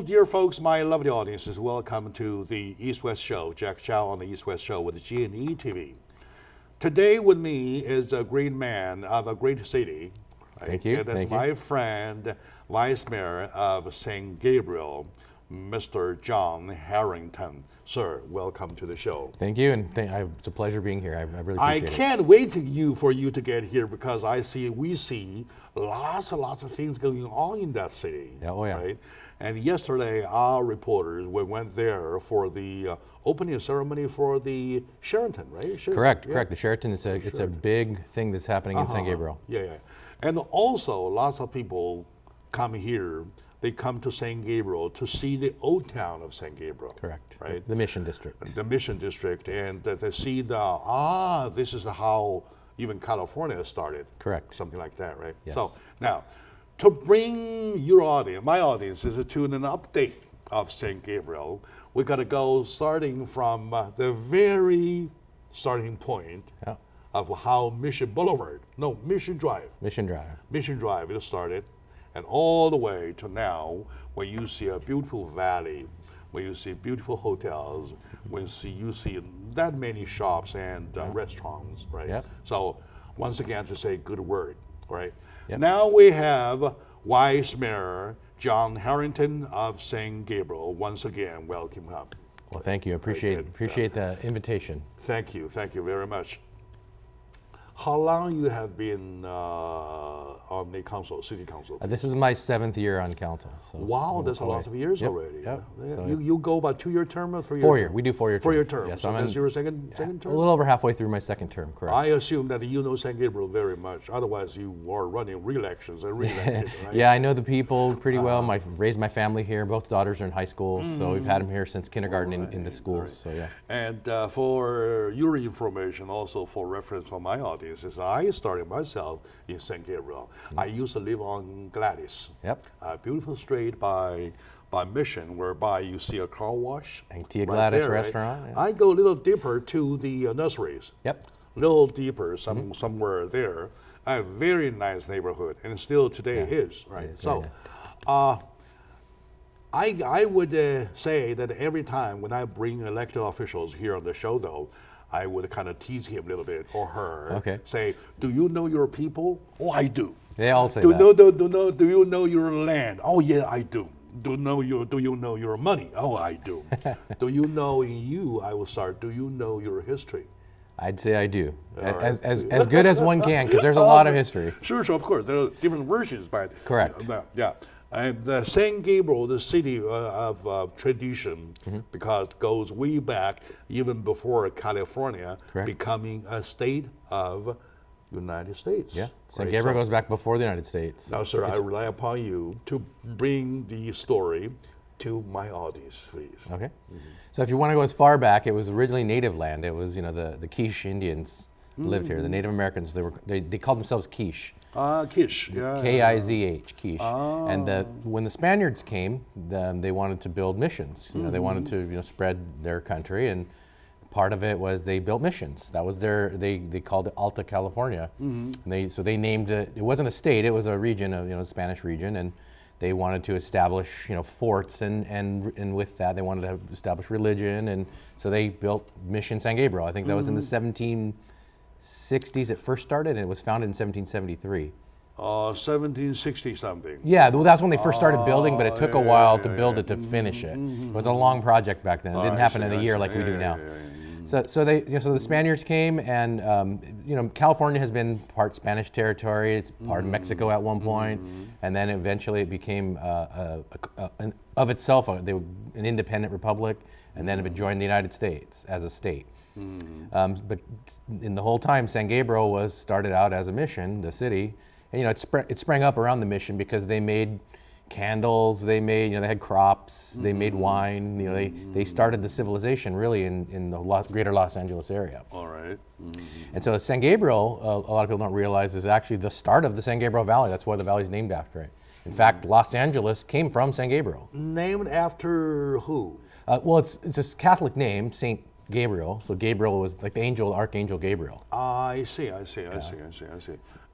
dear folks, my lovely audiences, welcome to the East-West Show. Jack Chow on the East-West Show with G&E TV. Today with me is a great man of a great city. Right? Thank you. It is my friend, Vice Mayor of St. Gabriel, Mr. John Harrington. Sir, welcome to the show. Thank you, and it's a pleasure being here. I really appreciate it. I can't wait for you to get here because we see lots and lots of things going on in that city. Yeah, oh yeah. Right? And yesterday, our reporters went there for the opening ceremony for the Sheraton, right? Correct. The Sheraton is it's a big thing that's happening in San Gabriel. Yeah. And also, lots of people come here. They come to San Gabriel to see the old town of San Gabriel. Correct. Right. The Mission District. The Mission District, and they see this is how even California started. Correct. Something like that, right? Yes. So now, to bring your audience, my audience, is to an update of San Gabriel, we got to go starting from the very starting point of how Mission Drive it started. And all the way to now, where you see a beautiful valley, where you see beautiful hotels, where you see that many shops and restaurants, right? Yep. So once again, to say good word, right? Yep. Now we have Vice Mayor John Harrington of St. Gabriel. Once again, welcome up. Well, thank you. I appreciate the invitation. Thank you very much. How long you have been on the city council? This is my 7th year on council. So wow, that's a lot of years already. Yep. Yeah. So you go about 2-year term or 3-year? 4-year. We do 4-year. 4-year term. Yeah, so that's your second term? A little over halfway through my 2nd term. Correct. I assume that you know San Gabriel very much. Otherwise, you are running re-elections and re-elected, right? Yeah, I know the people pretty well. I raised my family here. Both daughters are in high school, so we've had them here since kindergarten in the schools. Right. So yeah. And for your information, also for reference for my audiences, I started myself in San Gabriel. I used to live on Gladys. Yep. A beautiful street by Mission, whereby you see a car wash. And Tia Gladys restaurant. Right? Yeah. I go a little deeper to the nurseries. Yep. Little deeper, somewhere there. A very nice neighborhood, and still today is, right? So, I would say that every time when I bring elected officials here on the show, though, I would kind of tease him a little bit, or her. Okay. Say, do you know your people? Oh, I do. They all say that. Do you know your land? Oh, yeah, I do. Do you know your money? Oh, I do. Do you know I will start, do you know your history? I'd say I do. Right. As good as one can, because there's a lot of history. Sure, of course. There are different versions, but... Correct. Yeah. And San Gabriel, the city of tradition, because it goes way back, even before California, becoming a state of United States. Yeah, San Gabriel goes back before the United States. Now, sir, I rely upon you to bring the story to my audience, please. Okay. So if you want to go as far back, it was originally native land. It was, the Quiche Indians lived here. The Native Americans, they called themselves Quiche. Quiche, yeah. K-I-Z-H, Quiche. And when the Spaniards came, they wanted to build missions. They wanted to spread their country, and part of it was they built missions. That was they called it Alta California. And they named it. It wasn't a state; it was a region, a Spanish region, and they wanted to establish forts, and with that they wanted to establish religion, and so they built Mission San Gabriel. I think that was in the 1760s it first started, and it was founded in 1773. 1760 something. Yeah, well, that's when they first started building, but it took a while to build it to finish it. It was a long project back then. It didn't happen in a year like we do now. So the Spaniards came, and California has been part Spanish territory. It's part of Mexico at one point, and then eventually it became of itself an independent republic, and then it joined the United States as a state. But in the whole time, San Gabriel started out as a mission, the city, and it sprang up around the mission because they made candles, they had crops, they made wine. They started the civilization really in the greater Los Angeles area. All right. And so San Gabriel, a lot of people don't realize, is actually the start of the San Gabriel Valley. That's why the valley is named after it. In fact, Los Angeles came from San Gabriel. Named after who? Well, it's a Catholic name, Saint Gabriel. So Gabriel was like the Archangel Gabriel. I see.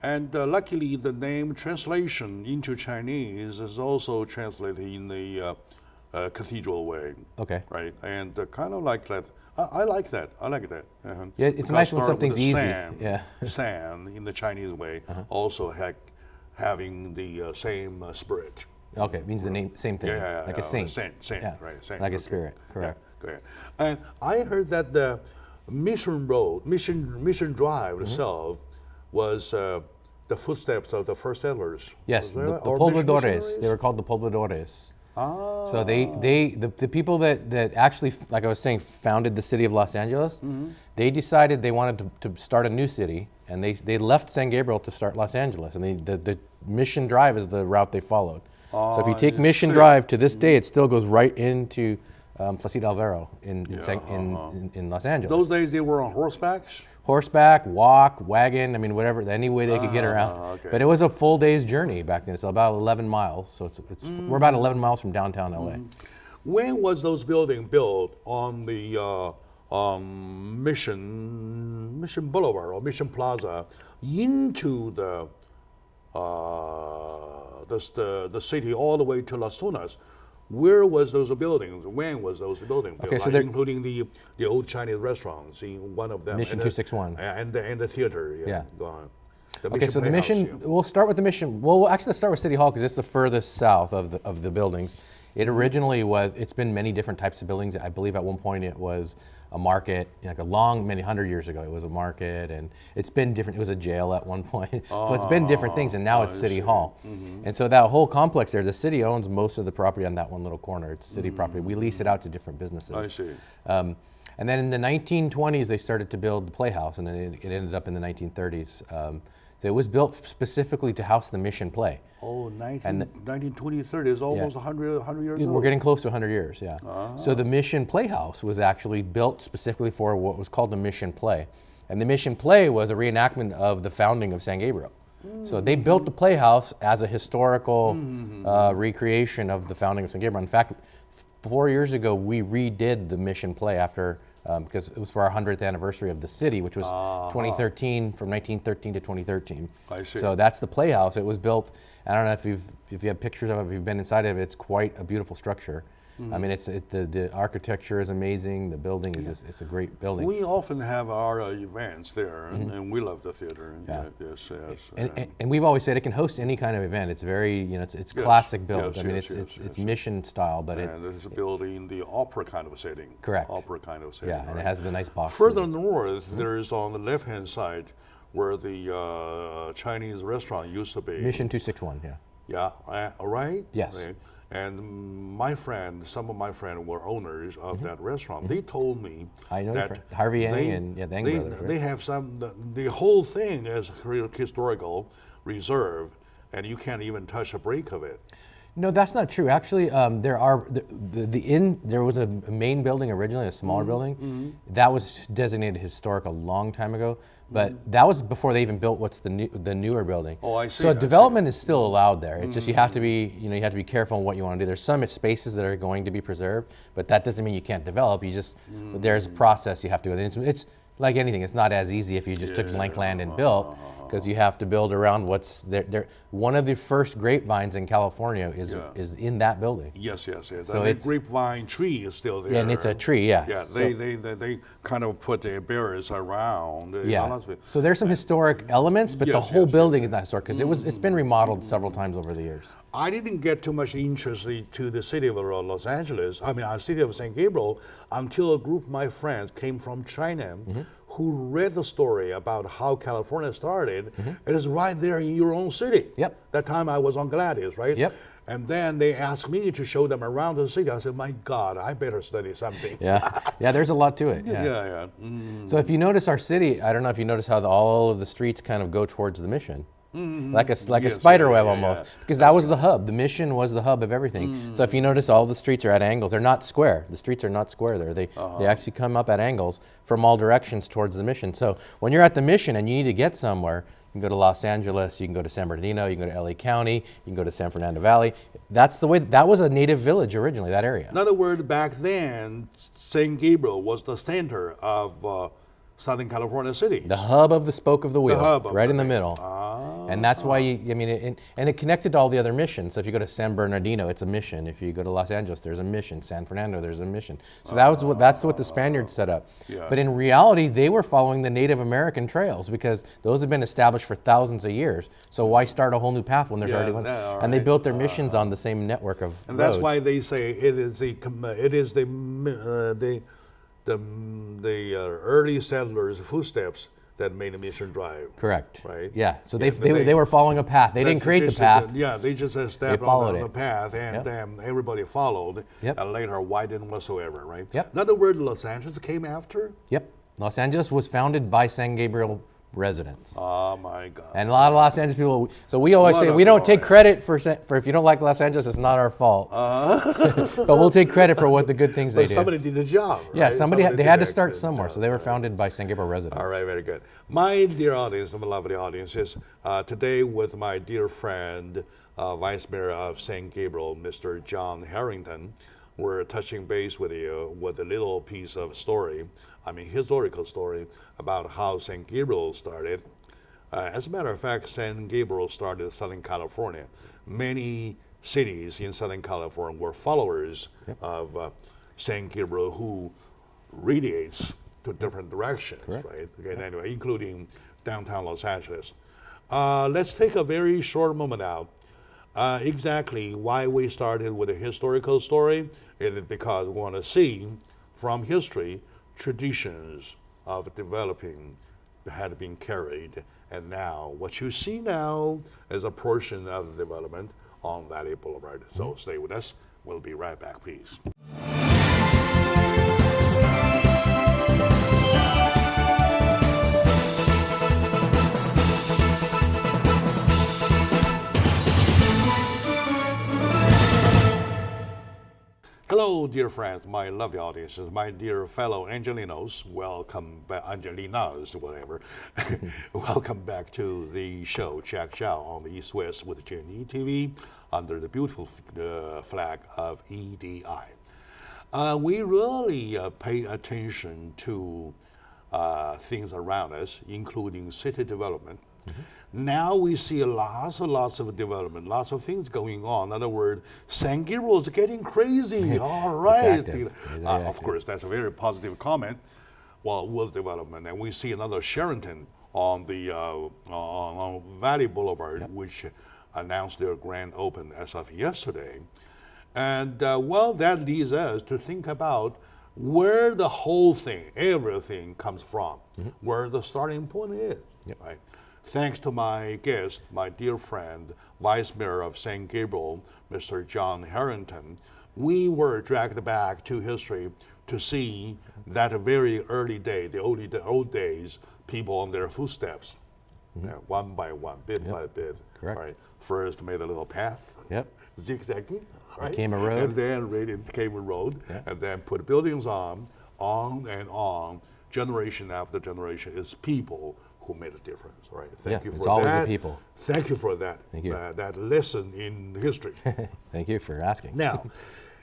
And luckily, the name translation into Chinese is also translated in the cathedral way. Okay. Right, and kind of like that. I like that. I like that. Yeah, it's nice when something's easy. Sand, yeah. Sand in the Chinese way also having the same spirit. Okay, it means the same thing. Like a saint. Saint, right? Saint. Like a spirit, correct. Yeah, correct. And I heard that the Mission Road, Mission Drive itself was the footsteps of the first settlers. Yes, the pobladores. They were called the pobladores. Ah. So the people that actually, like I was saying, founded the city of Los Angeles, they decided they wanted to start a new city, and they left San Gabriel to start Los Angeles, and the Mission Drive is the route they followed. So if you take Mission Drive to this day, it still goes right into Placido Alvaro in Los Angeles. Those days they were on horseback, walk, wagon, I mean, whatever, any way they could get around. Okay. But it was a full day's journey back then. It's about 11 miles. So we're about 11 miles from downtown LA. When was those buildings built on the Mission Boulevard or Mission Plaza into the city all the way to Las Tunas? Where was those buildings? When was those buildings built? Okay, so including the old Chinese restaurants, one of them. Mission 261. And the theater. Yeah. Go on. Okay, so the Mission, we'll start with the Mission. Well, we'll actually start with City Hall because it's the furthest south of the buildings. It originally was, it's been many different types of buildings. I believe at one point it was a market, like many 100 years ago, it was a market, and it's been different. It was a jail at one point. So it's been different things, and now it's City Hall. And so that whole complex there, the city owns most of the property on that one little corner. It's city property. We lease it out to different businesses. I see. And then in the 1920s, they started to build the Playhouse, and then it ended up in the 1930s. So it was built specifically to house the Mission play. Oh, 1920, 30 is almost 100 years old. We're getting close to 100 years, yeah. So the Mission Playhouse was actually built specifically for what was called the Mission Play. And the Mission Play was a reenactment of the founding of San Gabriel. So they built the Playhouse as a historical recreation of the founding of San Gabriel. In fact, 4 years ago, we redid the Mission Play after, because it was for our 100th anniversary of the city, which was 2013, from 1913 to 2013. I see. So that's the Playhouse. It was built, I don't know if you have pictures of it, if you've been inside of it, it's quite a beautiful structure. I mean, the architecture is amazing. The building is just, it's a great building. We often have our events there, and we love the theater. Yes. And we've always said it can host any kind of event. It's very, it's classic built. I mean, it's Mission style, but it's built in the opera kind of setting. Correct. Opera kind of setting. Yeah, and it has the nice boxes. Further north, there is on the left-hand side where the Chinese restaurant used to be. Mission 261, yeah. Yeah, right? Yes. Right. And some of my friends were owners of that restaurant. They told me that Harvey Yang and the Yang brothers. Right? They have the whole thing is historical reserve, and you can't even touch a break of it. No, that's not true. Actually, there was a main building originally, a smaller building, that was designated historic a long time ago. But that was before they even built what's the newer building. Oh, I see. So development is still allowed there. It's just you have to be careful on what you want to do. There's some spaces that are going to be preserved, but that doesn't mean you can't develop. You just there's a process you have to go. It's like anything. It's not as easy if you just took blank land and built, because you have to build around what's there. One of the first grapevines in California is in that building. Yes. So the grapevine tree is still there. Yeah, and it's a tree. Yeah. Yeah, they kind of put the barriers around. So there's some historic elements, but the whole building is not historic because it's been remodeled several times over the years. I didn't get too much interest to the city of Los Angeles. I mean, the city of San Gabriel, until a group of my friends came from China who read the story about how California started. It is right there in your own city. Yep. That time I was on Gladys, right? Yep. And then they asked me to show them around the city. I said, my God, I better study something. Yeah, there's a lot to it. Yeah. So if you notice our city, I don't know if you notice how all of the streets kind of go towards the Mission. Like a spider web almost, because that was the hub. The Mission was the hub of everything. So if you notice, all the streets are at angles. They're not square. The streets are not square there. They actually come up at angles from all directions towards the Mission. So when you're at the Mission and you need to get somewhere, you can go to Los Angeles, you can go to San Bernardino, you can go to LA County, you can go to San Fernando Valley. That's the way. That was a native village originally, that area. In other words, back then, San Gabriel was the center of Southern California cities. The hub of the spoke of the wheel, hub of right the in the thing. middle. And that's why, and it connected to all the other missions. So if you go to San Bernardino, it's a mission. If you go to Los Angeles, there's a mission. San Fernando, there's a mission. So that's what the Spaniards set up. Yeah. But in reality, they were following the Native American trails because those have been established for thousands of years. So why start a whole new path when there's already one? And they built their missions on the same network of And roads. that's why they say it is the early settlers' footsteps that made the mission drive. Correct. Right. Yeah. So they were following a path. They didn't create the path. Yeah, they just stepped followed on the path, and everybody followed. Yep. And later, why didn't whatsoever, right? Yep. In other words, Los Angeles came after. Yep. Los Angeles was founded by San Gabriel residents. Oh my God. And a lot of Los Angeles people, so we always say we don't take credit for if you don't like Los Angeles, it's not our fault. But we'll take credit for what the good things they did. Somebody did the job. Yeah, right? they had to start somewhere, so they were founded by San Gabriel residents. All right, very good. My dear audience, my lovely audiences, today with my dear friend, Vice Mayor of San Gabriel, Mr. John Harrington, we're touching base with you with a little piece of story, historical story about how San Gabriel started. As a matter of fact, San Gabriel started in Southern California. Many cities in Southern California were followers of San Gabriel, who radiates to different directions, right? Okay, anyway, including downtown Los Angeles. Let's take a very short moment out. Exactly why we started with a historical story. It is because we want to see from history traditions of developing had been carried, and now what you see now is a portion of the development on Valley Boulevard. So stay with us. We'll be right back, please. Hello, dear friends, my lovely audiences, my dear fellow Angelinos. Welcome back, Angelinas, whatever. Welcome back to the show, Jack Chow on the East West with GNE TV under the beautiful flag of EDI. We really pay attention to things around us, including city development. Now we see lots and lots of development, lots of things going on. In other words, San Gabriel is getting crazy. All right. Of course, that's a very positive comment. Well, with development. And we see another Sheraton on the on Valley Boulevard, which announced their grand open as of yesterday. And well, that leads us to think about where the whole thing, everything comes from, where the starting point is, right? Thanks to my guest, my dear friend, Vice Mayor of San Gabriel, Mr. John Harrington, we were dragged back to history to see that very early day, the old days, people on their footsteps, one by one, bit by bit. Correct. Right? First made a little path, zigzagging, right? Became a road. And then it became a road, and then put buildings on and on, generation after generation. It's people who made a difference, right? Thank you for that. It's always the people. Thank you for that. Thank you. That lesson in history. Thank you for asking. Now,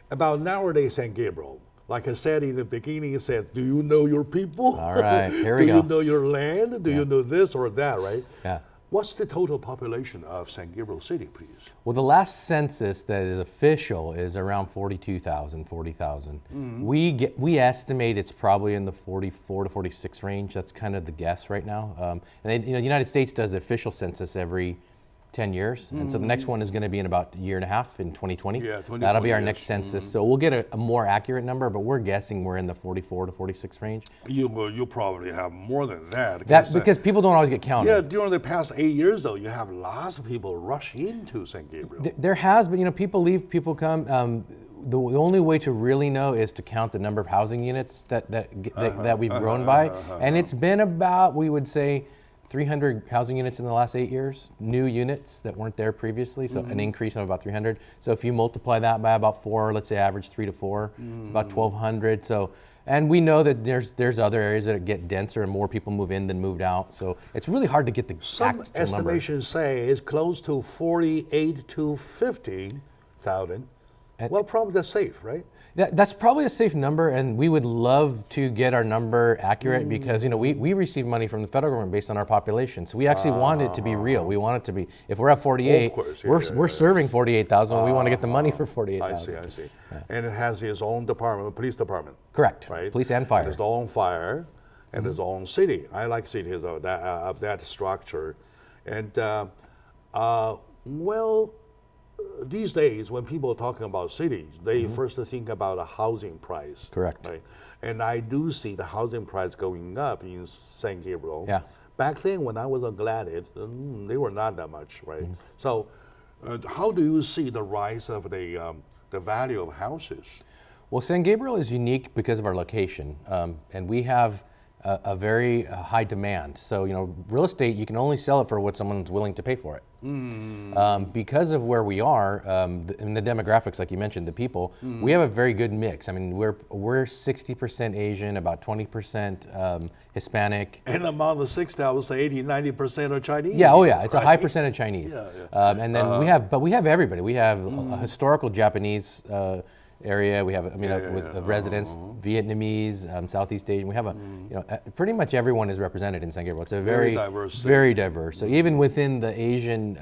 about nowadays San Gabriel, like I said in the beginning, I said, do you know your people? All right, here we go. Do you know your land? Do you know this or that, right? Yeah. What's the total population of San Gabriel City, please? Well, the last census that is official is around 42,000, 40,000. We estimate it's probably in the 44 to 46 range. That's kind of the guess right now. And the United States does the official census every 10 years. And so the next one is going to be in about a year and a half in 2020. Yeah, 2020. That'll be our next census. So we'll get a more accurate number, but we're guessing we're in the 44 to 46 range. You'll probably have more than that. That's because people don't always get counted. Yeah, during the past 8 years, though, you have lots of people rush into San Gabriel. There has, but people leave, people come. The only way to really know is to count the number of housing units that we've grown by. And it's been about, we would say, 300 housing units in the last 8 years, new units that weren't there previously, so an increase of about 300. So if you multiply that by about 4, let's say average 3 to 4, it's about 1,200. So, and we know that there's other areas that get denser and more people move in than moved out. So it's really hard to get the Some estimations say it's close to 48 to 50,000. Well, probably that's safe, right? That's probably a safe number, and we would love to get our number accurate because we receive money from the federal government based on our population. So we actually want it to be real. We want it to be. If we're at 48, we're serving 48,000. We want to get the money for 48,000. I see. Yeah. And it has its own department, police department. Correct. Right. Police and fire. And its own fire, and its own city. I like cities of that structure, and well. These days, when people are talking about cities, they first think about a housing price. Correct. Right? And I do see the housing price going up in San Gabriel. Yeah. Back then, when I was on Gladys, they were not that much, right? So, how do you see the rise of the value of houses? Well, San Gabriel is unique because of our location, and we have a very high demand. So, real estate, you can only sell it for what someone's willing to pay for it. Because of where we are, in the demographics, like you mentioned, the people, we have a very good mix. I mean, we're 60% Asian, about 20% Hispanic. And among the 60, I would say 80, 90% are Chinese. Yeah, oh yeah, it's a high percentage Chinese. Yeah. And then we have everybody. We have a historical Japanese area. We have, with residents, Vietnamese, Southeast Asian. We have pretty much everyone is represented in San Gabriel. It's a very diverse. Very diverse. So even within the Asian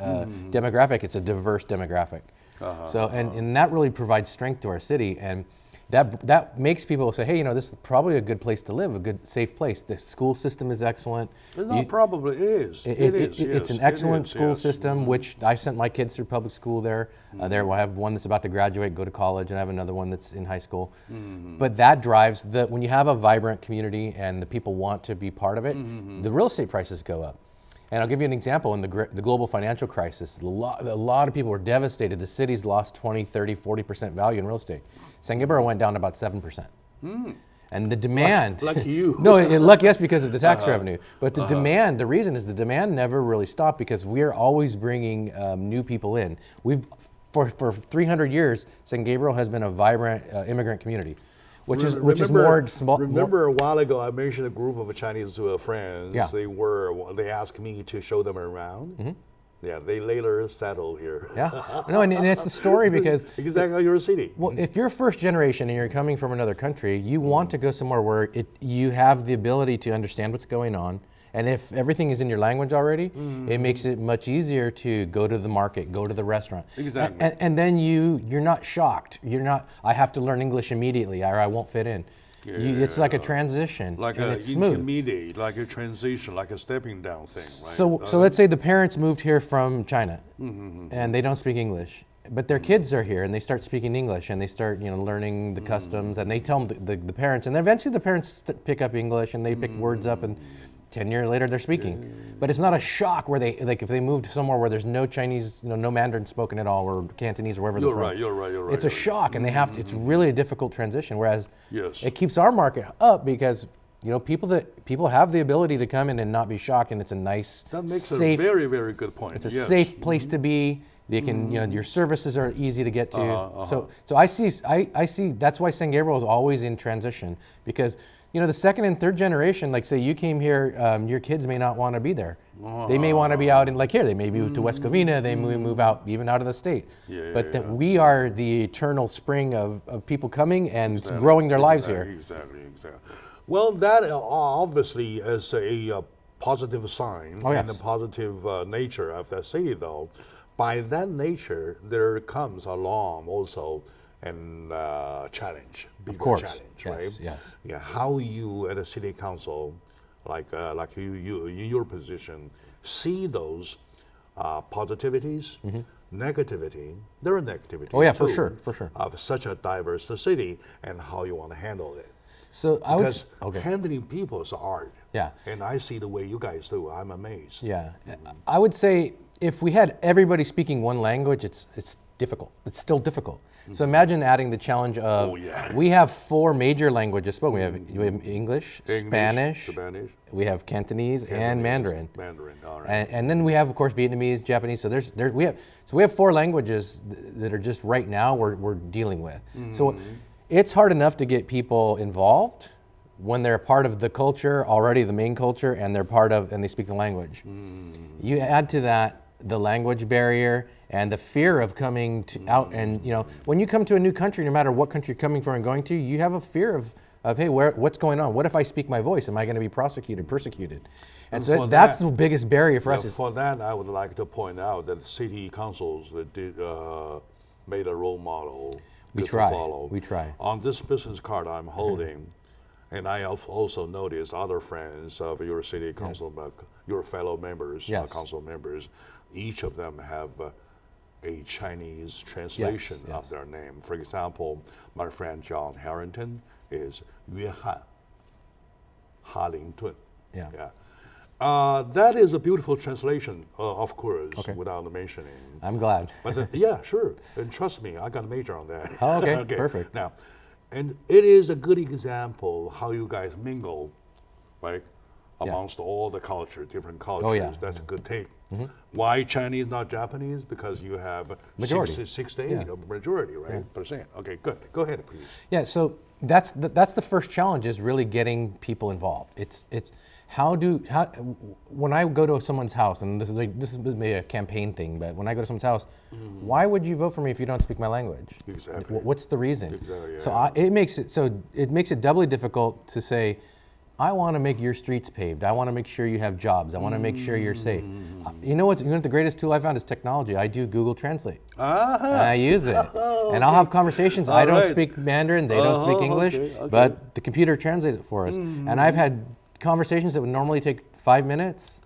demographic, it's a diverse demographic. So and that really provides strength to our city, and that makes people say, hey, this is probably a good place to live, a good, safe place. The school system is excellent. It probably is. It's an excellent school system, which I sent my kids through public school there. I have one that's about to graduate, go to college, and I have another one that's in high school. But that drives when you have a vibrant community and the people want to be part of it, the real estate prices go up. And I'll give you an example. In the global financial crisis, a lot of people were devastated. The cities lost 20, 30, 40% value in real estate. San Gabriel went down about 7%. And the demand... Lucky you. No, lucky us because of the tax revenue. But the demand, the reason is the demand never really stopped because we're always bringing new people in. For 300 years, San Gabriel has been a vibrant immigrant community. Which is more small. Remember a while ago, I mentioned a group of Chinese friends. Yeah. They asked me to show them around. Yeah, they later settled here. Yeah, no, and it's the story because exactly your city. Well, if you're first generation and you're coming from another country, you want to go somewhere where you have the ability to understand what's going on. And if everything is in your language already, it makes it much easier to go to the market, go to the restaurant. Exactly. And then you're not shocked. You're not, I have to learn English immediately or I won't fit in. It's like a transition. Like and it's intermediate, like a transition, like a stepping down thing, right? So let's say the parents moved here from China and they don't speak English. But their kids are here and they start speaking English and they start learning the customs and they tell them the parents, and then eventually the parents pick up English and they pick words up, and 10 years later they're speaking. But it's not a shock where they, like if they moved somewhere where there's no Chinese, no Mandarin spoken at all, or Cantonese or wherever they're from. You're right. It's a shock, and they have to, it's really a difficult transition, whereas Yes. it keeps our market up because people have the ability to come in and not be shocked, and it's a nice, That makes safe, a very, very good point. it's a safe place to be. They can, your services are easy to get to. So I see that's why San Gabriel is always in transition, because the second and third generation, like say you came here, your kids may not want to be there. They may want to be out in, like here, they may move to West Covina, they may move out, even out of the state. But we are the eternal spring of people coming and growing their lives here. Exactly. Well, that obviously is a positive sign and a positive nature of the city, though. By that nature, there comes along also and challenge, bigger challenge, right? Yes. Yeah. How you at a city council, like you in your position, see those positivities, negativity. There are negativities. Oh yeah, for sure. Of such a diverse city, and how you want to handle it. So because handling people is art. Yeah. And I see the way you guys do. I'm amazed. Yeah. I would say if we had everybody speaking one language, it's difficult. It's still difficult. So imagine adding the challenge of we have 4 major languages spoken. We have English, Spanish, we have Cantonese, and Mandarin. All right. And then we have, of course, Vietnamese, Japanese. So we have 4 languages that are just right now we're dealing with. So it's hard enough to get people involved when they're part of the culture, already the main culture, and they're part of, and they speak the language. You add to that the language barrier And the fear of coming out, and when you come to a new country, no matter what country you're coming from and going to, you have a fear of hey, what's going on? What if I speak my voice? Am I going to be prosecuted, persecuted? And so that's the biggest barrier for us. For that, I would like to point out that city councils made a role model to follow. We try. On this business card I'm holding, and I have also noticed other friends of your city council, your fellow members, council members, each of them have a Chinese translation of their name. For example, my friend John Harrington is 约翰 Harrington. That is a beautiful translation, of course, without mentioning. I'm glad. But yeah, sure. And trust me, I got a major on that. Oh, okay. Perfect. Now, and it is a good example how you guys mingle, right, amongst all the culture, different cultures. Oh, yeah. That's a good take. Why Chinese, not Japanese? Because you have majority. 6 to 8 majority, right? Percent. Okay, good. Go ahead, please. Yeah. So that's the first challenge, is really getting people involved. It's when I go to someone's house, and this is maybe a campaign thing, but when I go to someone's house, why would you vote for me if you don't speak my language? Exactly. Like, what's the reason? Exactly. Yeah. So it makes it doubly difficult to say, I want to make your streets paved. I want to make sure you have jobs. I want to make sure you're safe. You know what the greatest tool I found is technology. I do Google Translate. And I use it. And I'll have conversations. I don't speak Mandarin. They don't speak English. But the computer translates it for us. And I've had conversations that would normally take 5 minutes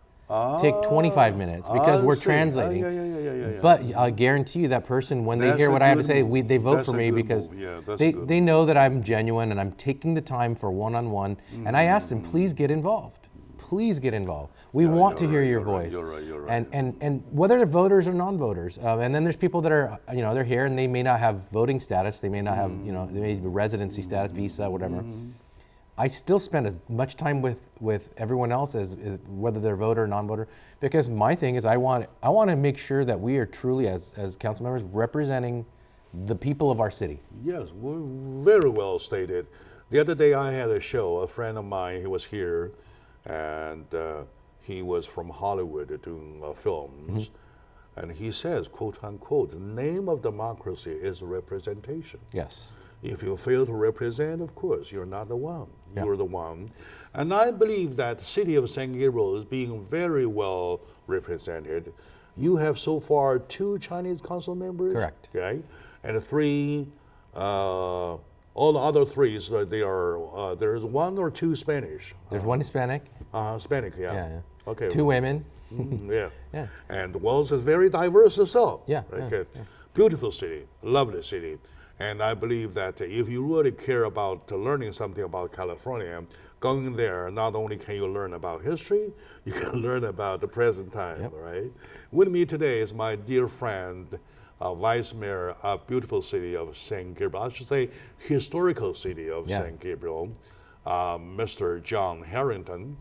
take 25 minutes because we're translating. But I guarantee you that person, when they hear what I have to say, they vote for me because they know that I'm genuine and I'm taking the time for one-on-one. And I ask them, please get involved. Please get involved. We want to hear your voice. You're right. And whether they're voters or non-voters, and then there's people that are, they're here and they may not have voting status. They may not have, they may have residency status, visa, whatever. I still spend as much time with everyone else as whether they're voter or non-voter, because my thing is I want to make sure that we are truly, as council members, representing the people of our city. Yes, very well stated. The other day I had a show. A friend of mine, he was here, and he was from Hollywood doing films, and he says, quote unquote, the name of democracy is representation. Yes. If you fail to represent, of course, you're not the one. You're the one. And I believe that the city of San Gabriel is being very well represented. You have so far 2 Chinese council members? Correct. Okay. And 3, all the other 3, so they are, there's 1 or 2 Spanish. There's 1 Hispanic. Hispanic, yeah. Okay. 2 women. Yeah. And Wells is very diverse itself. Yeah. Okay. Beautiful city, lovely city. And I believe that if you really care about learning something about California, going there, not only can you learn about history, you can learn about the present time, right? With me today is my dear friend, Vice Mayor of beautiful city of San Gabriel, I should say historical city of San Gabriel, Mr. John Harrington.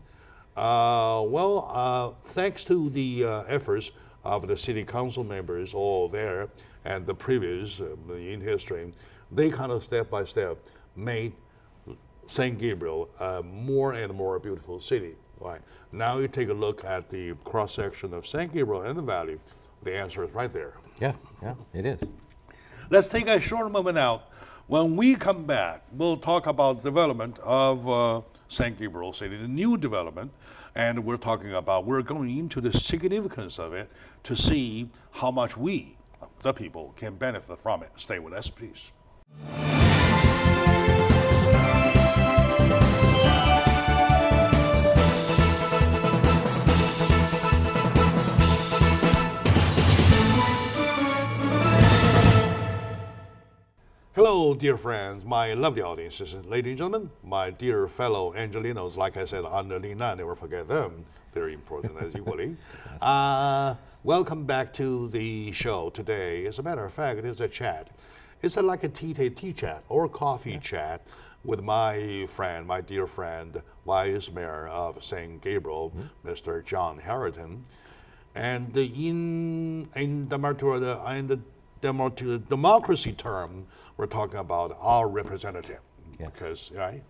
Thanks to the efforts of the city council members all there, and the previous in history, they kind of step by step made San Gabriel a more and more beautiful city. Right? Now you take a look at the cross section of San Gabriel and the valley, the answer is right there. Yeah, it is. Let's take a short moment out. When we come back, we'll talk about development of San Gabriel City, the new development, and we're going into the significance of it to see how much we, the people, can benefit from it. Stay with us, please. Hello, dear friends, my lovely audiences, ladies and gentlemen, my dear fellow Angelinos. Like I said, Angelina, never forget them. Very important as equally. Welcome back to the show today. As a matter of fact, it is a chat. It's like a tea chat or coffee chat with my friend, my dear friend, Vice Mayor of San Gabriel, Mr. John Harrington. And in the democracy term, we're talking about our representative. Yes. Because, right?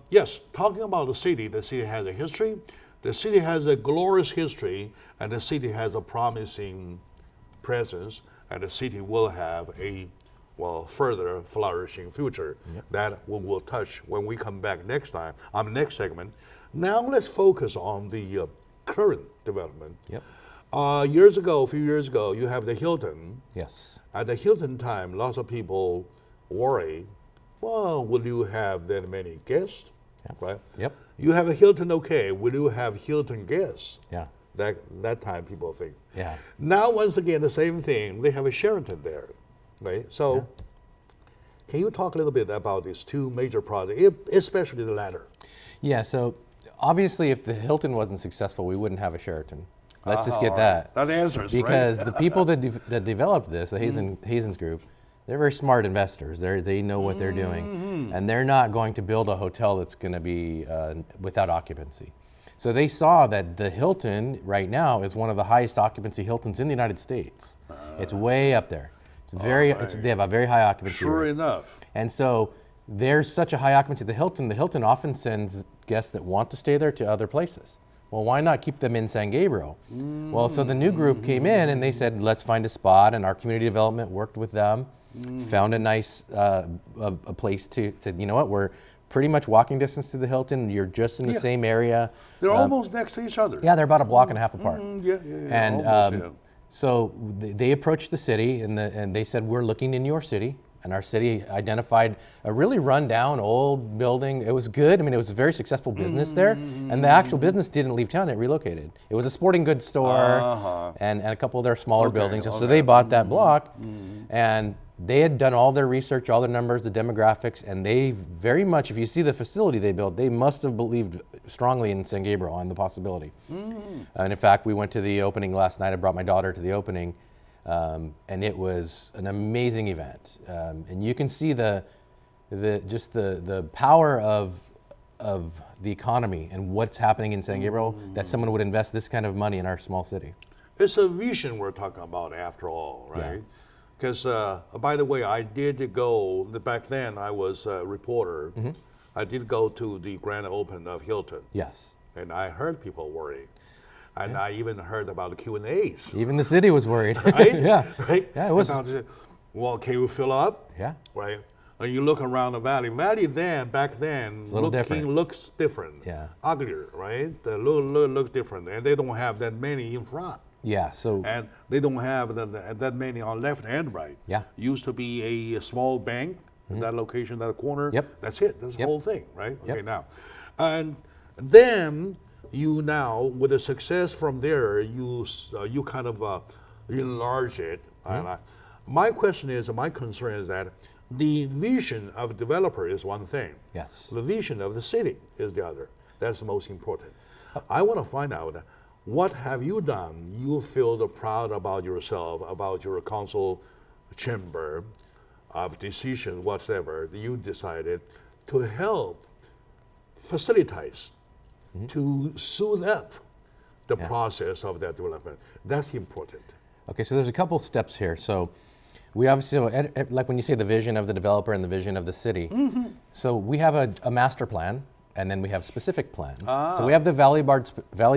Yes, talking about the city has a history. The city has a glorious history, and the city has a promising presence, and the city will have a further flourishing future that we will touch when we come back next time on the next segment. Now let's focus on the current development. Yep. A few years ago, you have the Hilton. Yes. At the Hilton time, lots of people worry, well, will you have that many guests? Yep. Right? Yep. You have a Hilton, okay. Will you have Hilton guests? Yeah. That time people think. Yeah. Now, once again, the same thing. They have a Sheraton there, right? So, can you talk a little bit about these two major projects, especially the latter? Yeah. So, obviously, if the Hilton wasn't successful, we wouldn't have a Sheraton. Let's just get that. That answers, because right? the people that developed this, the Hazen's group, they're very smart investors. They know what they're doing, and they're not going to build a hotel that's going to be without occupancy. So they saw that the Hilton right now is one of the highest occupancy Hiltons in the United States. It's way up there. They have a very high occupancy Sure rate. enough. And so there's such a high occupancy at the Hilton. The Hilton often sends guests that want to stay there to other places. Well, why not keep them in San Gabriel? Well, so the new group came in and they said, let's find a spot, and our community development worked with them, found a nice a place to you know what, we're pretty much walking distance to the Hilton. You're just in the same area. They're almost next to each other. Yeah, they're about a block and a half apart. And almost, so they approached the city and they said, we're looking in your city. And our city identified a really rundown old building. It was good. I mean, it was a very successful business there. And the actual business didn't leave town. It relocated. It was a sporting goods store and a couple of their smaller buildings. So they bought that block. And they had done all their research, all their numbers, the demographics, and they very much, if you see the facility they built, they must have believed strongly in San Gabriel and the possibility. And in fact, we went to the opening last night. I brought my daughter to the opening. And it was an amazing event, and you can see the power of the economy and what's happening in San Gabriel, that someone would invest this kind of money in our small city. It's a vision we're talking about after all, right? Because, by the way, I did go, back then I was a reporter, I did go to the grand opening of Hilton. Yes. And I heard people worry. And I even heard about the Q&As. Even the city was worried. Right? Yeah. Right? Yeah, it was. Well, can you fill up? Yeah. Right? And you look around the valley. Back then, looks different. Yeah. Uglier, right? The look different. And they don't have that many in front. Yeah, so. And they don't have that many on left and right. Yeah. Used to be a small bank in that location, that corner. Yep. That's it. That's the whole thing, right? Yep. Okay, now. And then you now, with the success from there, you kind of enlarge it. My question is, my concern is that the vision of a developer is one thing. Yes. The vision of the city is the other. That's the most important. I want to find out, what have you done? You feel proud about yourself, about your council chamber of decision, whatever, you decided to help facilitate, to soothe up the process of that development. That's important. Okay, so there's a couple steps here. So we obviously, like when you say the vision of the developer and the vision of the city, so we have a master plan, and then we have specific plans. So we have the Valley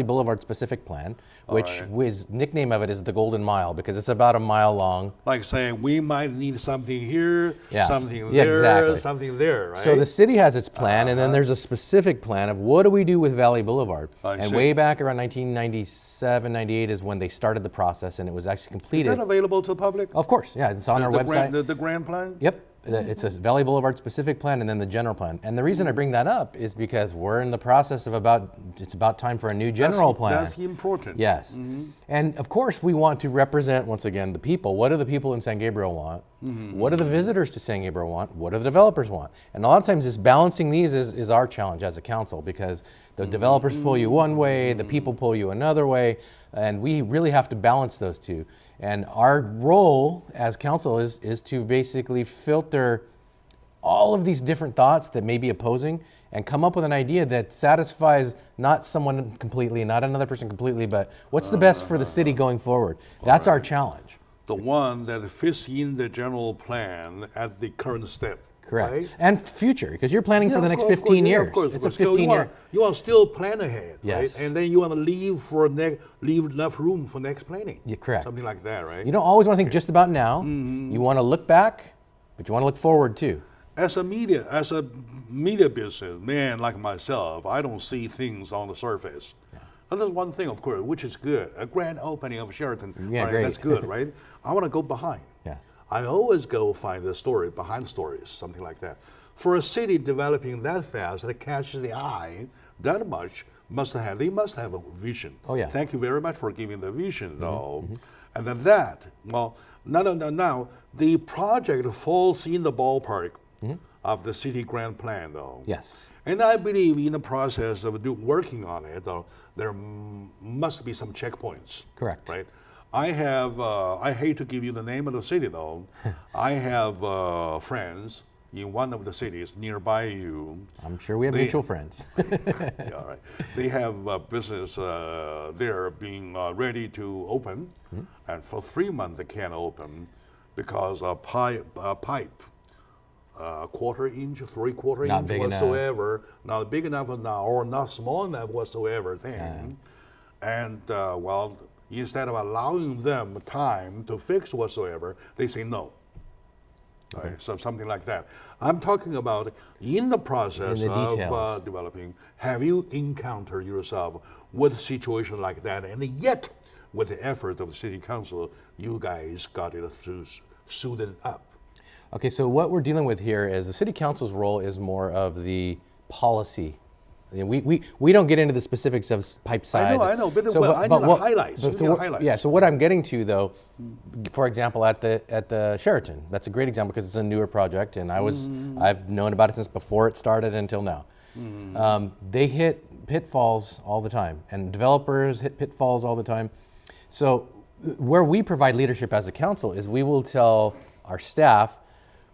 Boulevard specific plan, which his nickname of it is the Golden Mile, because it's about a mile long. Like saying we might need something here, something Yeah, there, exactly. something there, right? So the city has its plan, and then there's a specific plan of what do we do with Valley Boulevard. And way back around 1997, 98 is when they started the process, and it was actually completed. Is that available to the public? Of course, yeah, it's on our website. The grand plan? Yep. It's a Valley Boulevard specific plan and then the general plan. And the reason I bring that up is because we're in the process of it's about time for a new general plan. That's important. Yes. And of course we want to represent, once again, the people. What do the people in San Gabriel want? What do the visitors to San Gabriel want? What do the developers want? And a lot of times this balancing these is our challenge as a council, because the developers pull you one way, the people pull you another way, and we really have to balance those two. And our role as council is to basically filter all of these different thoughts that may be opposing and come up with an idea that satisfies not someone completely, not another person completely, but what's the best for the city going forward. That's our challenge. The one that fits in the general plan at the current step. Correct. Right? And future, because you're planning for the next 15 years. Of course, it's a because 15-year. You want to still plan ahead, Yes. right? And then you want to leave enough room for next planning. Yeah, correct. Something like that, right? You don't always want to think just about now. You want to look back, but you want to look forward too. As a media business man like myself, I don't see things on the surface. Yeah. And there's one thing, of course, which is good. A grand opening of Sheraton, Yeah, right? great. That's good, right? I want to go behind. Yeah. I always go find the story behind stories, something like that. For a city developing that fast that catches the eye that much, they must have a vision. Oh yeah. Thank you very much for giving the vision, though. And then that, well, now the project falls in the ballpark of the city grand plan, though. Yes. And I believe in the process of working on it, though, there must be some checkpoints. Correct. Right. I hate to give you the name of the city, though. I have friends in one of the cities nearby you. I'm sure we have mutual friends. Yeah, right. They have a business there being ready to open, and for 3 months they can't open because a pipe, quarter-inch, three-quarter-inch big whatsoever, not big enough now or not small enough whatsoever thing. And well, instead of allowing them time to fix whatsoever, they say no. Okay. Right, so something like that. I'm talking about in the process of developing, have you encountered yourself with a situation like that? And yet, with the effort of the city council, you guys got it suited up. Okay, so what we're dealing with here is the city council's role is more of the policy. You know, we don't get into the specifics of pipe size. I know, but I need the highlights. Yeah, so what I'm getting to though, for example, at the Sheraton, that's a great example because it's a newer project, and I've known about it since before it started until now. They hit pitfalls all the time, and developers hit pitfalls all the time. So where we provide leadership as a council is we will tell our staff,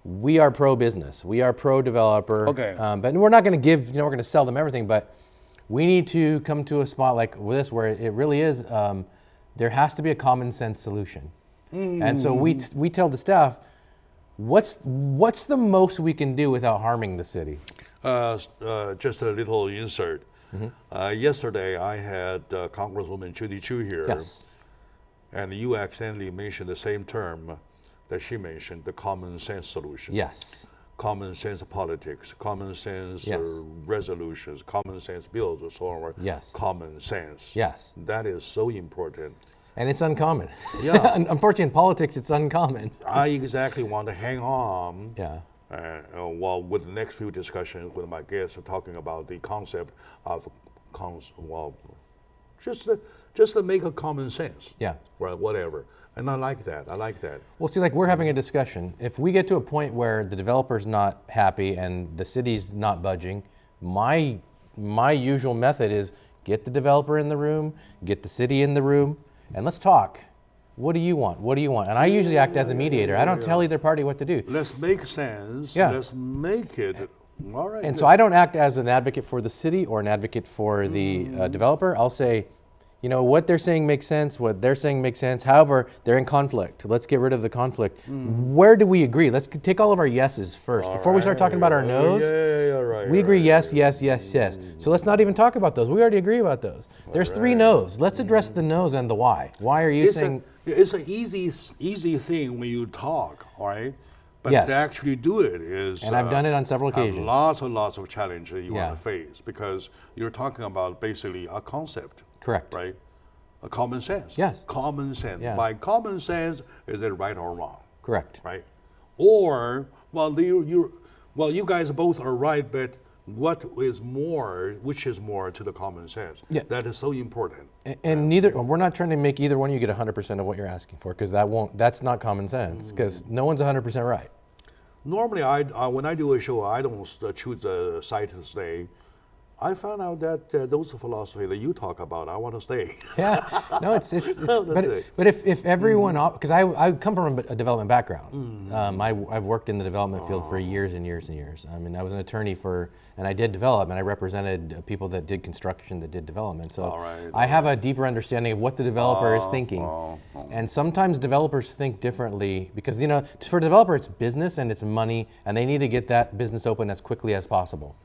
we are pro-business, we are pro-developer, but we're not going to give, we're going to sell them everything, but we need to come to a spot like this where it really is, there has to be a common sense solution. And so we tell the staff, what's the most we can do without harming the city? Just a little insert. Yesterday I had Congresswoman Judy Chu here, Yes. and you accidentally mentioned the same term that she mentioned, the common sense solution. Yes. Common sense politics, common sense Yes. resolutions, common sense bills, and so on. Yes. Common sense. Yes. That is so important. And it's uncommon. Yeah. Unfortunately, in politics, it's uncommon. I exactly want to hang on. Yeah. Well, with the next few discussions with my guests, talking about the concept of, just to make a common sense. Yeah. Right, whatever. And I like that. Well, see, like we're having a discussion. If we get to a point where the developer's not happy and the city's not budging, my usual method is get the developer in the room, get the city in the room, and let's talk. What do you want? What do you want? And I usually act as a mediator. I don't tell either party what to do. Let's make sense. Yeah. Let's make it. All right. And so I don't act as an advocate for the city or an advocate for the developer. I'll say, what they're saying makes sense, what they're saying makes sense. However, they're in conflict. Let's get rid of the conflict. Where do we agree? Let's take all of our yeses first. Before we start talking about our no's, we agree yes, yes, yes, yes. So let's not even talk about those. We already agree about those. There's 3 no's. Let's address the no's and the why. Why are you saying... It's an easy thing when you talk, all right? But Yes. to actually do it is... And I've done it on several occasions. Lots and lots of challenges you want to face because you're talking about basically a concept. Correct. Right? A common sense. Yes. Common sense. Yeah. By common sense, is it right or wrong? Correct. Right? Or, you guys both are right, but which is more to the common sense? Yeah. That is so important. And we're not trying to make either one of you get 100% of what you're asking for, because that's not common sense, because no one's 100% right. Normally, when I do a show, I don't choose a site to stay. I found out that those philosophy that you talk about, I want to stay. Yeah, no, but if everyone, because I come from a development background. I've worked in the development field for years and years and years. I mean, I was an attorney and I did development. I represented people that did construction, that did development. So I have a deeper understanding of what the developer is thinking. And sometimes developers think differently because, you know, for a developer, it's business and it's money, and they need to get that business open as quickly as possible.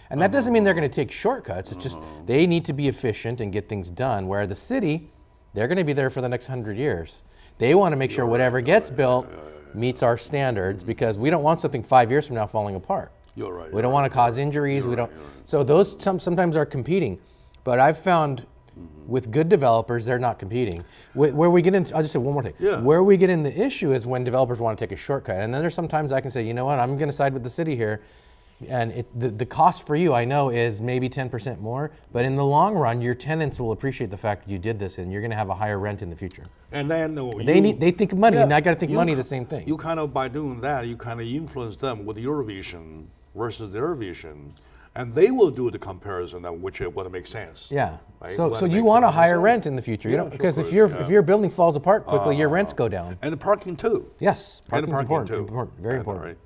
And that doesn't mean they're going to take shortcuts. It's just they need to be efficient and get things done. Where the city, they're going to be there for the next 100 years. They want to make sure whatever gets built meets our standards because we don't want something 5 years from now falling apart. You're right. We don't want to cause injuries. So those sometimes are competing. But I've found with good developers, they're not competing. Where we get into, I'll just say one more thing. Yeah. Where we get in the issue is when developers want to take a shortcut. And then there's sometimes I can say, you know what, I'm going to side with the city here. And the cost for you, I know, is maybe 10% more, but in the long run, your tenants will appreciate the fact that you did this, and you're going to have a higher rent in the future. And then they think of money, and I got to think money the same thing. You kind of, by doing that, you kind of influence them with your vision versus their vision, and they will do the comparison of which what makes sense. Yeah. Right? So you want a higher rent in the future, you know, because if your building falls apart quickly, your rents go down. And the parking too. Yes, parking important, too. Important, very important. Right.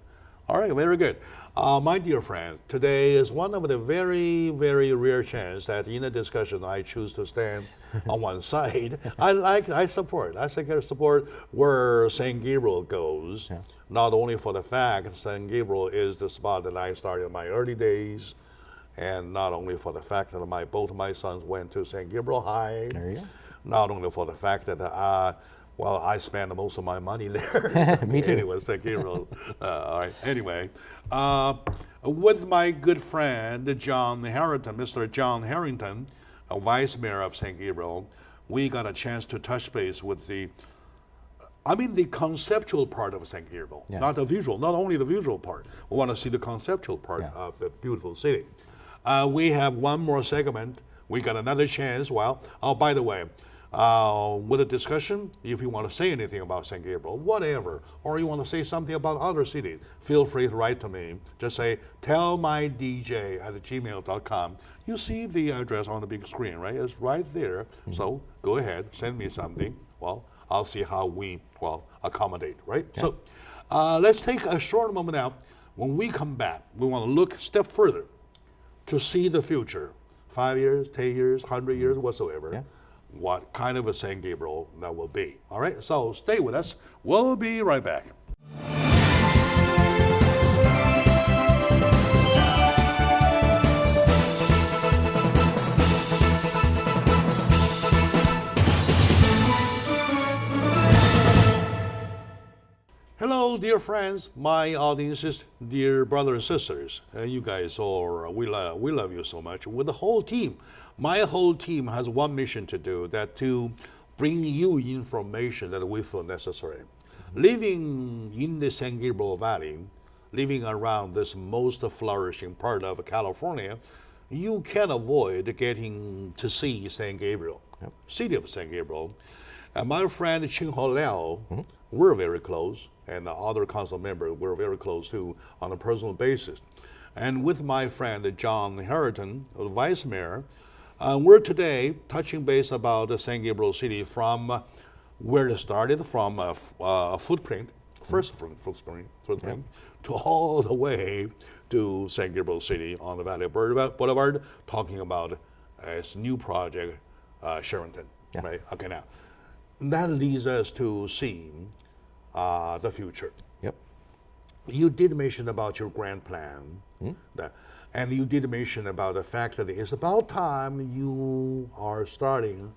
All right, very good. My dear friend, today is one of the very, very rare chance that in a discussion I choose to stand on one side. I support where St. Gabriel goes, not only for the fact St. Gabriel is the spot that I started in my early days, and not only for the fact that both my sons went to St. Gabriel High, there you go. Not only for the fact that I spend most of my money there. Me too. Anyway, St. Gabriel. All right. Anyway, with my good friend John Harrington, Mr. John Harrington, Vice Mayor of St. Gabriel, we got a chance to touch base with the conceptual part of St. Gabriel, not the visual, not only the visual part. We want to see the conceptual part of the beautiful city. We have one more segment. We got another chance. Well, by the way, with a discussion, if you want to say anything about St. Gabriel, whatever, or you want to say something about other cities, feel free to write to me. Just say, tellmydj@gmail.com. You see the address on the big screen, right? It's right there. So go ahead, send me something. Well, I'll see how we, accommodate, right? Yeah. So let's take a short moment now. When we come back, we want to look a step further to see the future. 5 years, 10 years, 100 years, whatsoever. Yeah. What kind of a St. Gabriel that will be. All right, so stay with us. We'll be right back. Hello, dear friends, my audiences, dear brothers and sisters. You guys all, we love you so much. With the whole team. My whole team has one mission to do, that to bring you information that we feel necessary. Living in the San Gabriel Valley, living around this most flourishing part of California, you can't avoid getting to see San Gabriel, city of San Gabriel. And my friend Ching Ho Liao, we're very close, and the other council members we're very close to on a personal basis. And with my friend John Harrington, the Vice Mayor, we're today touching base about the San Gabriel City from where it started, from a footprint, first footprint, to all the way to San Gabriel City on the Valley Boulevard, talking about this new project, Sheraton. Right? Okay, now that leads us to seeing the future. Yep. You did mention about your grand plan, and you did mention about the fact that it's about time you are starting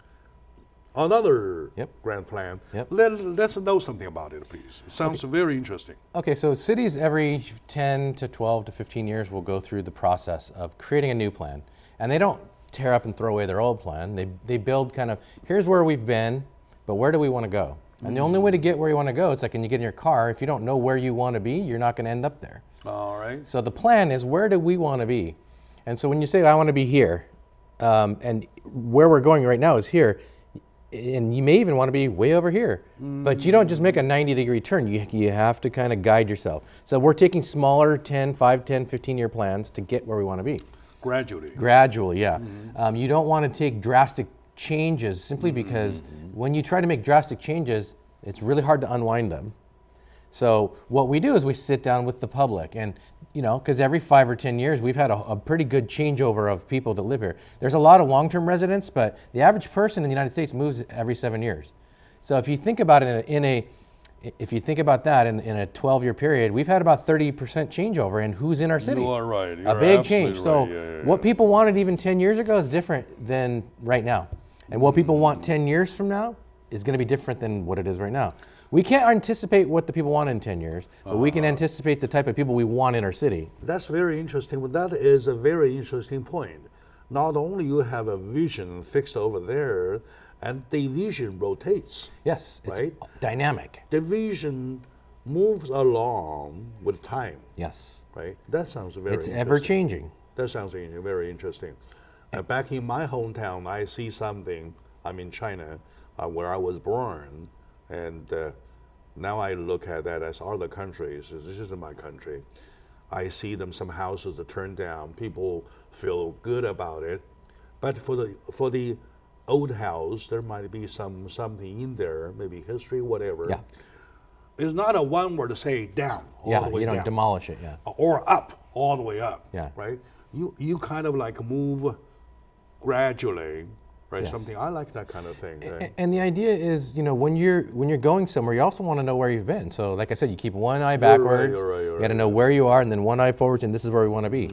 another grand plan. Let's know something about it, please. It sounds very interesting. Okay, so cities every 10 to 12 to 15 years will go through the process of creating a new plan. And they don't tear up and throw away their old plan. They build kind of, here's where we've been, but where do we want to go? And the only way to get where you want to go is like when you get in your car, if you don't know where you want to be, you're not going to end up there. All right. So the plan is, where do we want to be? And so when you say, I want to be here, and where we're going right now is here, and you may even want to be way over here, but you don't just make a 90-degree turn. You have to kind of guide yourself. So we're taking smaller 5, 10, 15-year plans to get where we want to be. Gradually. Gradually, yeah. You don't want to take drastic changes simply because when you try to make drastic changes, it's really hard to unwind them. So what we do is we sit down with the public, and because every 5 or 10 years we've had a pretty good changeover of people that live here. There's a lot of long-term residents, but the average person in the United States moves every 7 years. So if you think about it if you think about that in a 12-year period, we've had about 30% changeover in who's in our city. You are right. You're a big change. Right. So what people wanted even 10 years ago is different than right now. And what people want 10 years from now is going to be different than what it is right now. We can't anticipate what the people want in 10 years, but we can anticipate the type of people we want in our city. That's very interesting. Well, that is a very interesting point. Not only you have a vision fixed over there, and the vision rotates. Yes, it's right? Dynamic. The vision moves along with time. Yes. Right? That sounds very It's interesting. ever changing. That sounds very interesting. Back in my hometown, I see something. I'm in China, where I was born, and now I look at that as other countries. This isn't my country. I see some houses that turn down. People feel good about it, but for the old house, there might be something in there, maybe history, whatever. Yeah. It's not a one word to say down all the way you don't down. demolish it. Yeah. Or up all the way up. Yeah. Right. You kind of like move gradually. Right, Yes. something I like that kind of thing. Right? And the idea is, when you're going somewhere, you also want to know where you've been. So, like I said, you keep one eye backwards. You're right, you got to know where you are, and then one eye forwards, and this is where we want to be.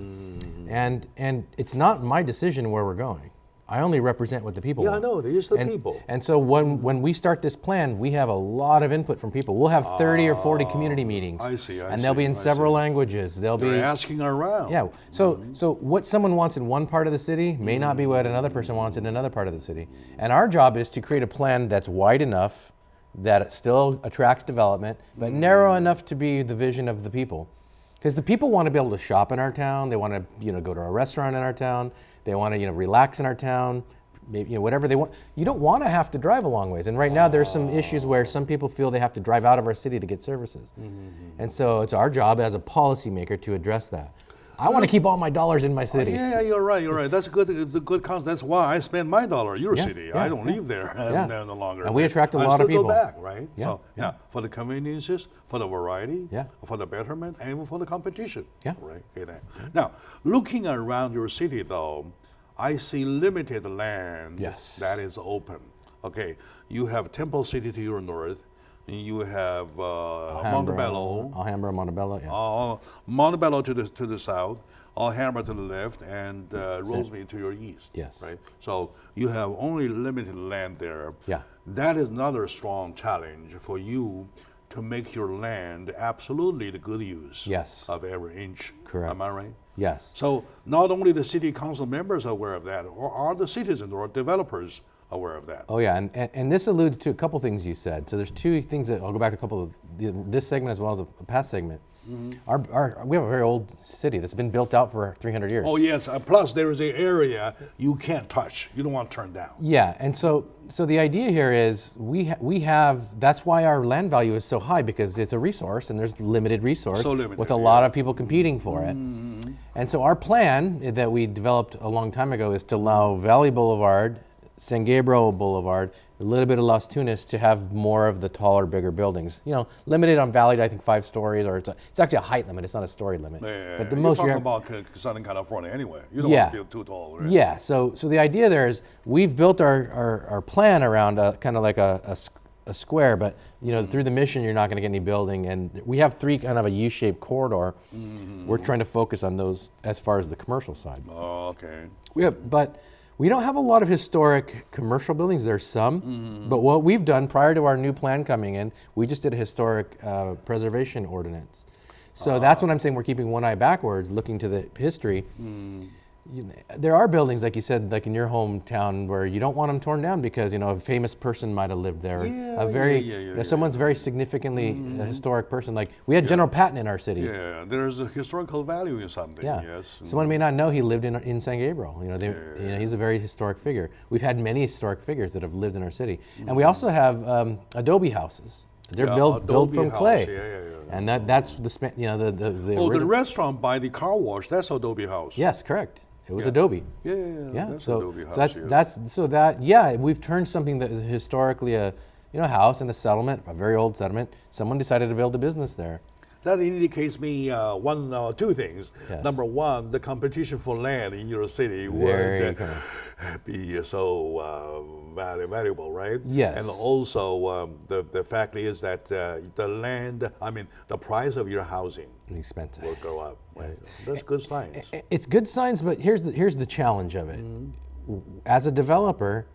And it's not my decision where we're going. I only represent what the people want. I know. These are the people. And so when we start this plan, we have a lot of input from people. We'll have 30 or 40 community meetings. I see. And they'll be in several languages. They'll be asking around. Yeah. So what someone wants in one part of the city may not be what another person wants in another part of the city. And our job is to create a plan that's wide enough that it still attracts development, but narrow enough to be the vision of the people. Because the people want to be able to shop in our town. They want to go to a restaurant in our town. They want to relax in our town. Maybe whatever they want. You don't want to have to drive a long ways. And right now there's some issues where some people feel they have to drive out of our city to get services. And so it's our job as a policymaker to address that. I want to keep all my dollars in my city. Yeah, you're right. You're right. That's a good concept. That's why I spend my dollar in your city. I don't leave there no longer. And we attract a lot of people. I still go back, right? Yeah. So for the conveniences, for the variety, Yeah. for the betterment, and even for the competition. Yeah. Right. Okay, now, looking around your city, though, I see limited land Yes. that is open. Okay, you have Temple City to your north. You have Montebello. Alhambra, Montebello, yeah. Montebello to the south, Alhambra to the left, and Rosemead to your east. Yes. Right. So you have only limited land there. Yeah. That is another strong challenge for you to make your land absolutely the good use. Yes. Of every inch. Correct. Am I right? Yes. So not only the city council members are aware of that, or are the citizens or developers aware of that? Oh yeah, and this alludes to a couple things you said. So there's two things that I'll go back to a couple of this segment as well as a past segment. We have a very old city that's been built out for 300 years. Oh yes, plus there is an area you can't touch. You don't want to turn down. Yeah, and so the idea here is we have that's why our land value is so high, because it's a resource and there's limited resource with a lot of people competing for it. And so our plan that we developed a long time ago is to allow Valley Boulevard, San Gabriel Boulevard, a little bit of Las Tunas to have more of the taller, bigger buildings. Limited on Valley to I think 5 stories, or it's actually a height limit. It's not a story limit. But the most you're talking about Southern California anyway. You don't want to build too tall, right? Yeah. So the idea there is we've built our plan around kind of like a square, but through the mission you're not going to get any building, and we have 3 kind of a U-shaped corridor. We're trying to focus on those as far as the commercial side. Oh, okay. But we don't have a lot of historic commercial buildings. There's some, but what we've done prior to our new plan coming in, we just did a historic preservation ordinance. So that's what I'm saying. We're keeping one eye backwards, looking to the history. There are buildings, like you said, like in your hometown, where you don't want them torn down because a famous person might have lived there. Someone's very significantly a historic person. Like we had General Patton in our city. Yeah, there's a historical value in something. Yeah. Yes. Someone may not know he lived in San Gabriel. He's a very historic figure. We've had many historic figures that have lived in our city, and we also have adobe houses. They're built from clay. And that's the the restaurant by the car wash, that's adobe house. Yes, correct. It was Adobe. Yeah. That's So, Adobe house, we've turned something that is historically a house in a settlement, a very old settlement. Someone decided to build a business there. That indicates me two things. Yes. Number one, the competition for land in your city Very would be so valuable, right? Yes. And also the fact is that the land, the price of your housing Expensive. will go up. Right? That's good signs. It's good signs, but here's the challenge of it. As a developer,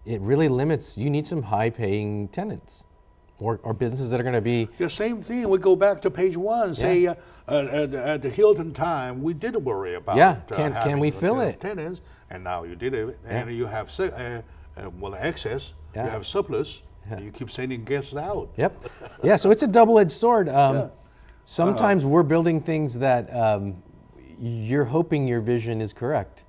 it really limits. You need some high-paying tenants. Or businesses that are going to be... The same thing, we go back to page 1, say at the Hilton time, we did worry about can we fill it? Tenants, and now you did it, and you have excess, you have surplus, and you keep sending guests out. Yep. Yeah, so it's a double-edged sword. Sometimes we're building things that you're hoping your vision is correct.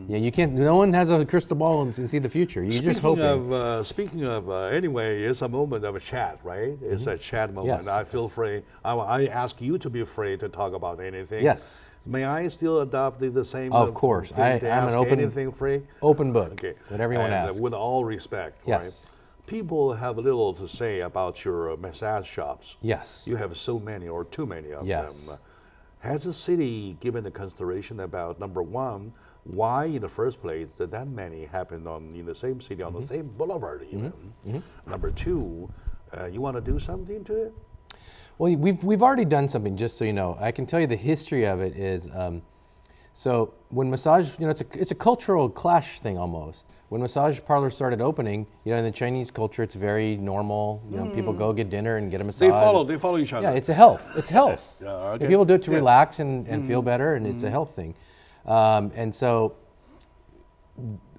Yeah, you can't. No one has a crystal ball and see the future. You're just hoping. Speaking of, anyway, it's a moment of a chat, right? It's a chat moment. Yes. I feel free. I ask you to be free to talk about anything. Yes. May I still adopt the same? Of course. Thing to I'm ask an open, anything free. Open book. Okay. Whatever you want to ask. With all respect, yes. Right? People have little to say about your massage shops. Yes. You have so many or too many of them. Has the city given the consideration about, number one, why in the first place did that many happen in the same city, on the same boulevard even? Number two, you want to do something to it? Well, we've already done something, just so you know. I can tell you the history of it is, so when massage, it's a cultural clash thing almost. When massage parlors started opening, in the Chinese culture, it's very normal. People go get dinner and get a massage. They follow each other. Yeah, it's a health. It's health. Okay. And people do it to relax and feel better, and it's a health thing. And so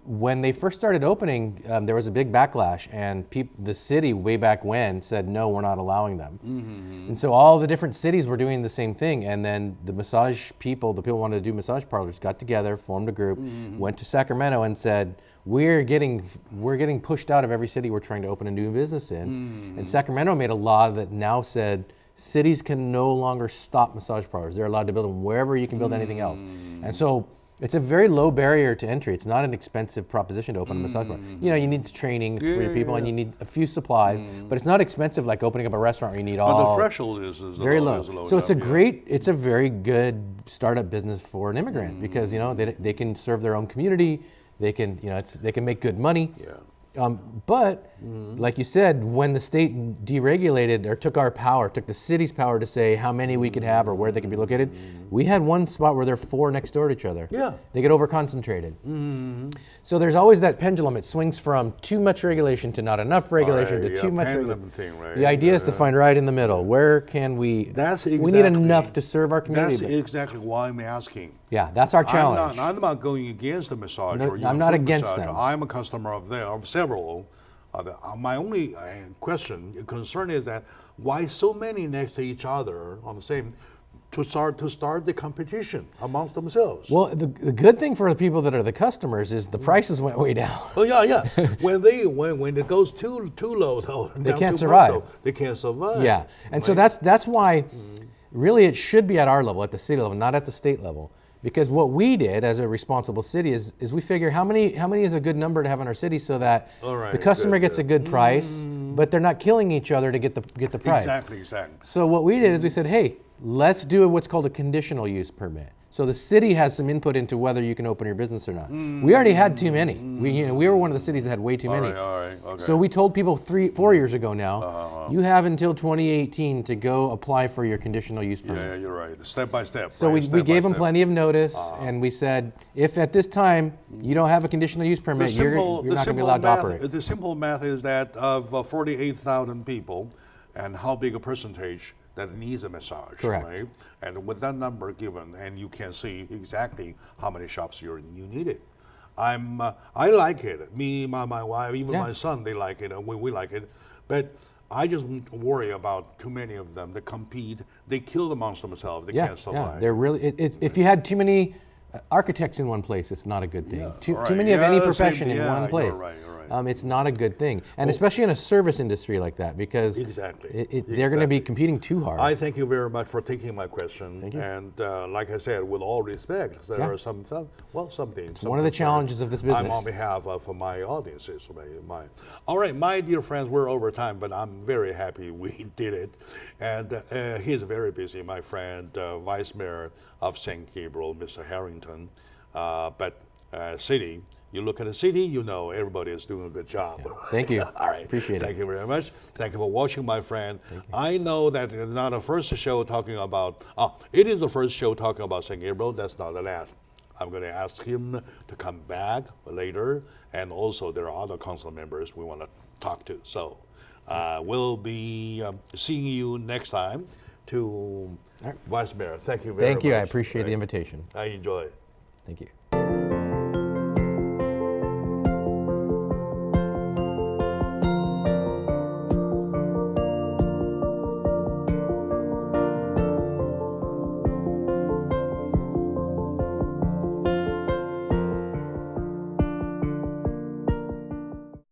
when they first started opening, there was a big backlash, and the city way back when said, no, we're not allowing them. And so all the different cities were doing the same thing, and then the people who wanted to do massage parlors got together, formed a group, went to Sacramento and said, we're getting pushed out of every city we're trying to open a new business in. And Sacramento made a law that now said cities can no longer stop massage parlors. They're allowed to build them wherever you can build anything else. And so it's a very low barrier to entry. It's not an expensive proposition to open a massage parlor. You need training for your people, and you need a few supplies, but it's not expensive like opening up a restaurant where you need all. But the threshold is very low. So it's it's a very good startup business for an immigrant because they can serve their own community. They can they can make good money. But like you said, when the state deregulated or took the city's power to say how many we could have or where they could be located, we had one spot where there are 4 next door to each other. Yeah. They get over-concentrated. So there's always that pendulum. It swings from too much regulation to not enough regulation to too much regulation. Right? The idea is to find right in the middle. Where can we? We need enough to serve our community. That's exactly why I'm asking. Yeah, that's our challenge. I'm not going against the massage. I'm not against them. I'm a customer of several. My only concern is that why so many next to each other on the same to start the competition amongst themselves. Well, the good thing for the people that are the customers is the prices went way down. Oh yeah. when it goes too low, though, they can't survive. They can't survive. Yeah, and so that's why really it should be at our level, at the city level, not at the state level. Because what we did as a responsible city is we figure how many is a good number to have in our city so that the customer gets a good price, but they're not killing each other to get the price. Exactly. So what we did is we said, hey, let's do what's called a conditional use permit. So the city has some input into whether you can open your business or not. We already had too many. We were one of the cities that had way too many. All right, okay. So we told people 4 years ago now, you have until 2018 to go apply for your conditional use permit. Yeah, you're right. Step by step. So we gave them plenty of notice, and we said, if at this time you don't have a conditional use permit, you're not going to be allowed to operate. The simple math is that of 48,000 people, and how big a percentage that needs a massage, correct, right? And with that number given, and you can see exactly how many shops you need it. I like it. Me, my wife, even my son, they like it. We like it, but I just worry about too many of them. They compete. They kill amongst themselves. They can't survive. Yeah, they're really. If you had too many architects in one place, it's not a good thing. Too many of any profession in one place. You're right. it's not a good thing. And especially in a service industry like that, because they're going to be competing too hard. I thank you very much for taking my question. Thank you. And like I said, with all respect, there are some things. It's one of the challenges of this business. I'm on behalf of my audiences. All right, my dear friends, we're over time, but I'm very happy we did it. And he's very busy, my friend, Vice Mayor of St. Gabriel, Mr. Harrington. But city, you look at the city, you know everybody is doing a good job. Yeah. Thank you. All right. Appreciate it. Thank you very much. Thank you for watching, my friend. I know that it's not the first show talking about, it is the first show talking about St. Gabriel. That's not the last. I'm going to ask him to come back later. And also there are other council members we want to talk to. So we'll be seeing you next time to Vice Mayor. Thank you very much. Thank you. I appreciate the invitation. I enjoy it. Thank you.